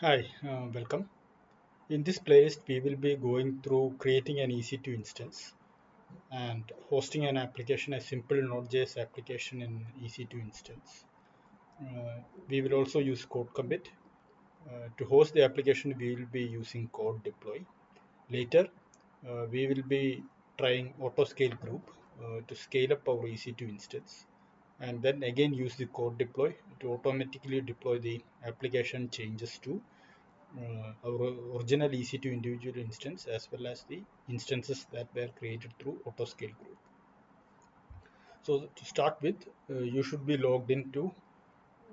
Hi, welcome. In this playlist, we will be going through creating an EC2 instance and hosting an application, a simple Node.js application in EC2 instance. Uh, we will also use code commit. To host the application, we will be using code deploy. Later, we will be trying autoscale group to scale up our EC2 instance, and then again use the code deploy to automatically deploy the application changes to our original EC2 individual instance as well as the instances that were created through autoscale group. So to start with, you should be logged into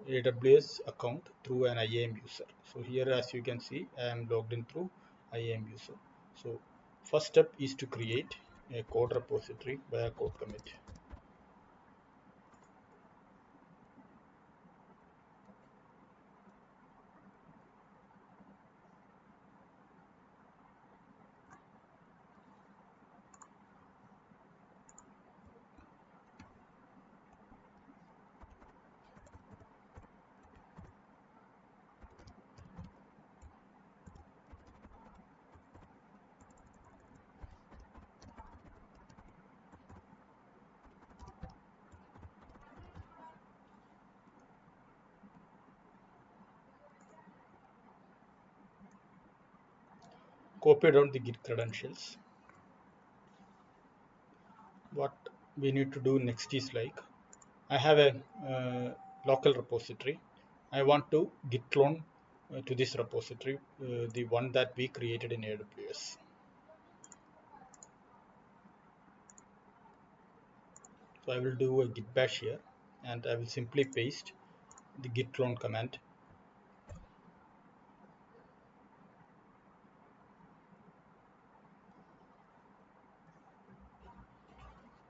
AWS account through an IAM user. So here, as you can see, I am logged in through IAM user. So first step is to create a code repository via code commit. Copy down the Git credentials. What we need to do next is like I have a local repository. I want to git clone to this repository, the one that we created in AWS. So I will do a git bash here and I will simply paste the git clone command.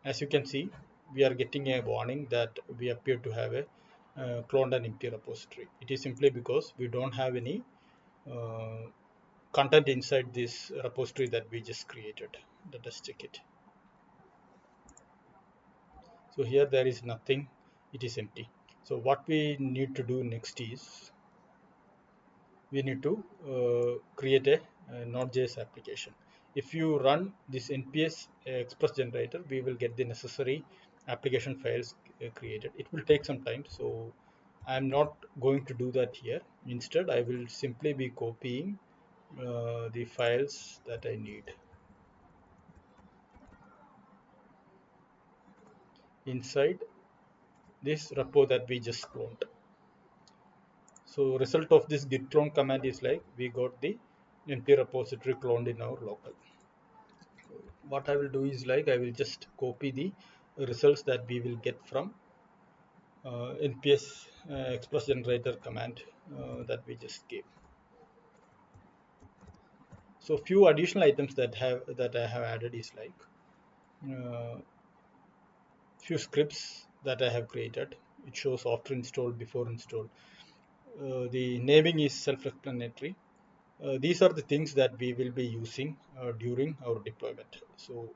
As you can see, we are getting a warning that we appear to have a cloned and empty repository. It is simply because we don't have any uh, content inside this repository that we just created. Let us check it. So here there is nothing, it is empty. So what we need to do next is we need to create a Node.js application. If you run this nps express generator, we will get the necessary application files created. It will take some time, so I'm not going to do that here. Instead, I will simply be copying the files that I need inside this repo that we just cloned. So result of this git clone command is like we got the np repository cloned in our local. So what I will do is like I will just copy the results that we will get from nps express generator command that we just gave. So few additional items that I have added is like uh, few scripts that I have created. It shows after install, before install. The naming is self-explanatory. These are the things that we will be using during our deployment. So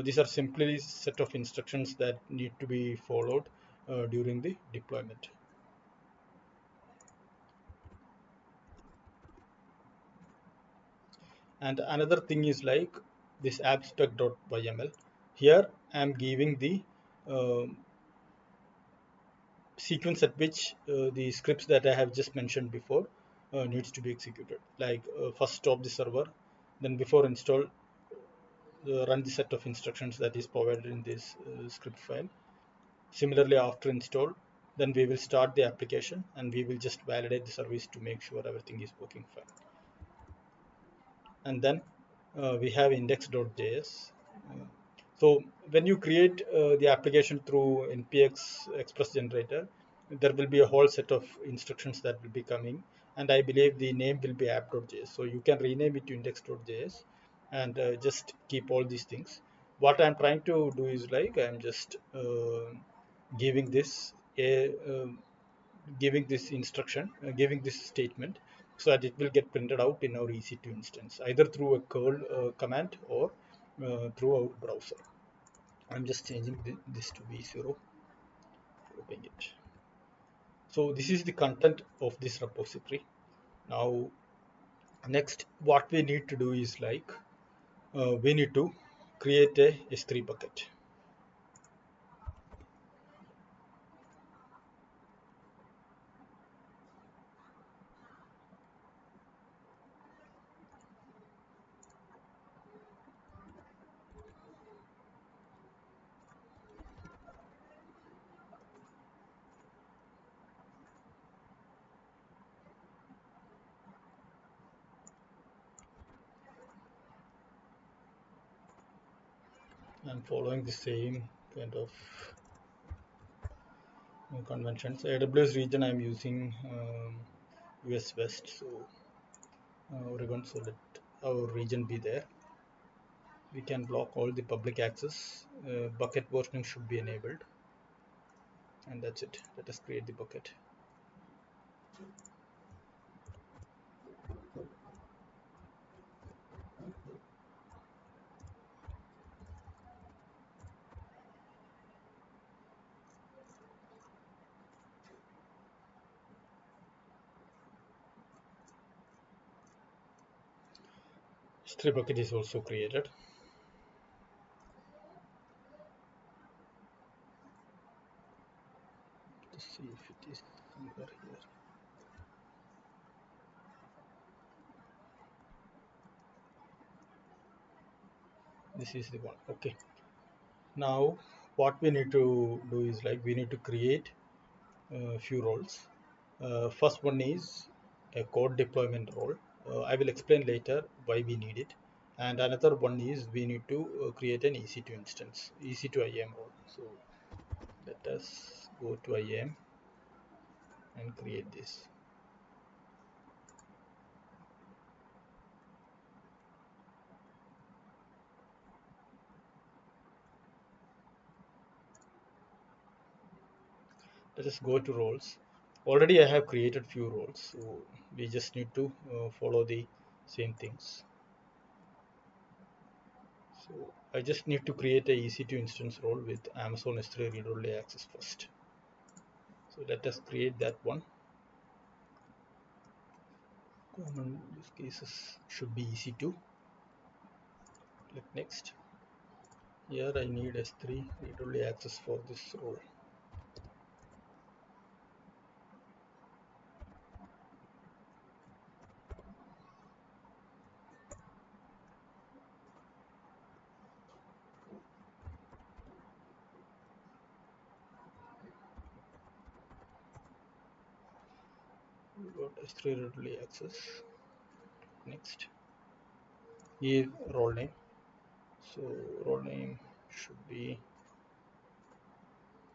these are simply set of instructions that need to be followed during the deployment. And another thing is like this abstract.yml. Here I am giving the um sequence at which the scripts that I have just mentioned before needs to be executed. Like first stop the server, then before install run the set of instructions that is provided in this script file. Similarly, after install, then we will start the application and we will just validate the service to make sure everything is working fine. And then we have index.js. Uh, so when you create the application through npx express generator, there will be a whole set of instructions that will be coming, and I believe the name will be app.js. So you can rename it to index.js and just keep all these things. What I'm trying to do is like I'm just giving this a giving this instruction, giving this statement, so that it will get printed out in our EC2 instance, either through a curl command or through our browser. I'm just changing this to V0, opening it. So this is the content of this repository. Now, next, what we need to do is like we need to create a S3 bucket. I'm following the same kind of conventions. AWS region I'm using US West, so Oregon, so let our region be there. We can block all the public access. Bucket versioning should be enabled, and that's it. Let us create the bucket. S3 bucket is also created. Let's see if it is somewhere here. This is the one. Okay. Now, what we need to do is like we need to create a few roles. First one is a code deployment role. I will explain later why we need it. And another one is we need to create an EC2 instance, EC2 IAM role. So let us go to IAM and create this. Let us go to roles. Already I have created few roles, so we just need to follow the same things. So I just need to create a EC2 instance role with Amazon S3 read-only access first. So let us create that one. Common use cases should be EC2. Click next. Here I need S3 read-only access for this role. We got S3 read-only access. Next, give role name. So role name should be,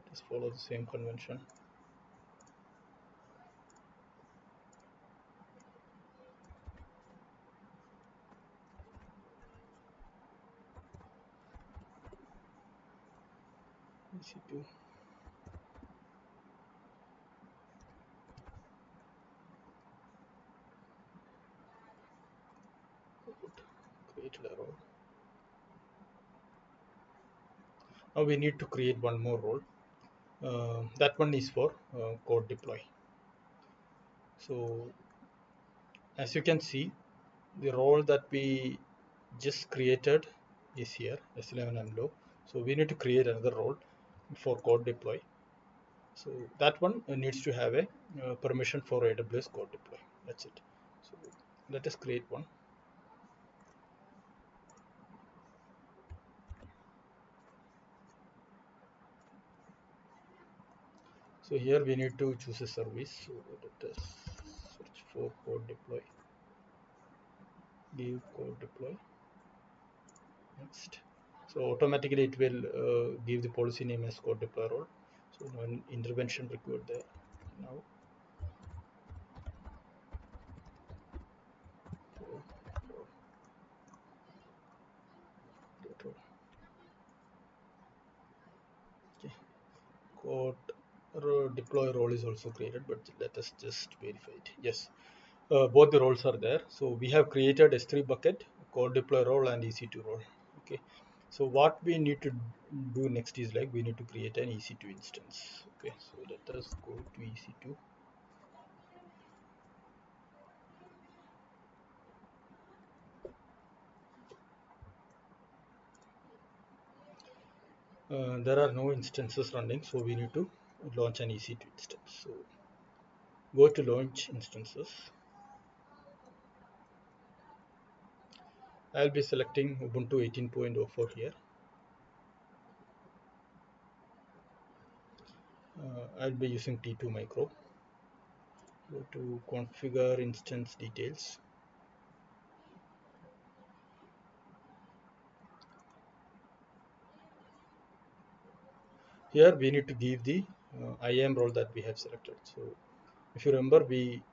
just follow the same convention. EC2. Created a role. Now we need to create one more role. That one is for code deploy. So as you can see, the role that we just created is here, S11MLO. So we need to create another role for code deploy. So that one needs to have a permission for AWS code deploy. That's it. So let us create one. So here we need to choose a service. So let us search for code deploy. Give code deploy. Next. So automatically it will give the policy name as code deploy role. So no intervention required there. Now okay. Code deploy role is also created, but let us just verify it. Yes, both the roles are there. So we have created S3 bucket, code deploy role, and EC2 role. Okay. So what we need to do next is like we need to create an EC2 instance. Okay. So let us go to EC2. There are no instances running, so we need to launch an EC2 instance. So go to launch instances. I'll be selecting Ubuntu 18.04 here. I'll be using T2 micro. Go to configure instance details. Here we need to give the IAM role that we have selected. So if you remember, we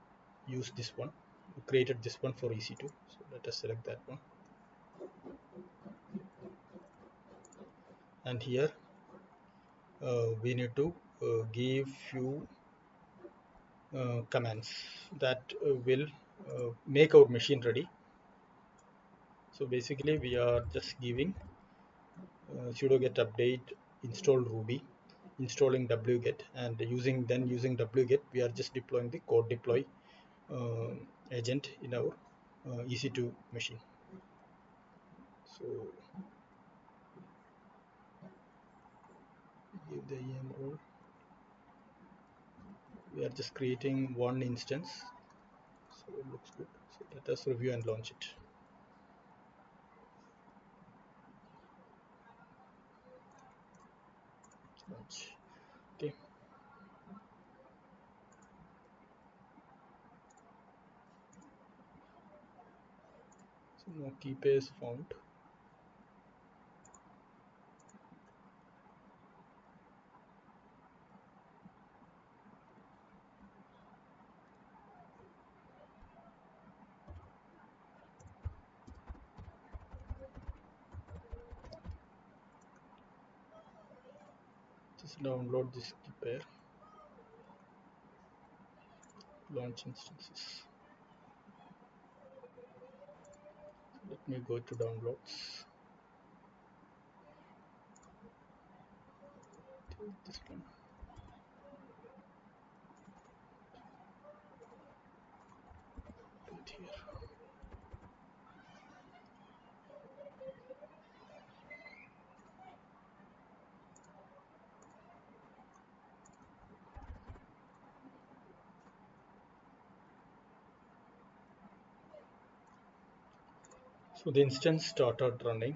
used this one, we created this one for EC2. So let us select that one. And here we need to give few commands that will make our machine ready. So basically we are just giving sudo get update install ruby, installing wget, and using wget we are just deploying the code deploy agent in our EC2 machine. So give the EM role. We are just creating one instance, so it looks good. So let us review and launch it. Launch. Okay. So no key pair is found. Just download this key pair. Launch instances. Let me go to downloads. Take this one. Put it here. So the instance started running.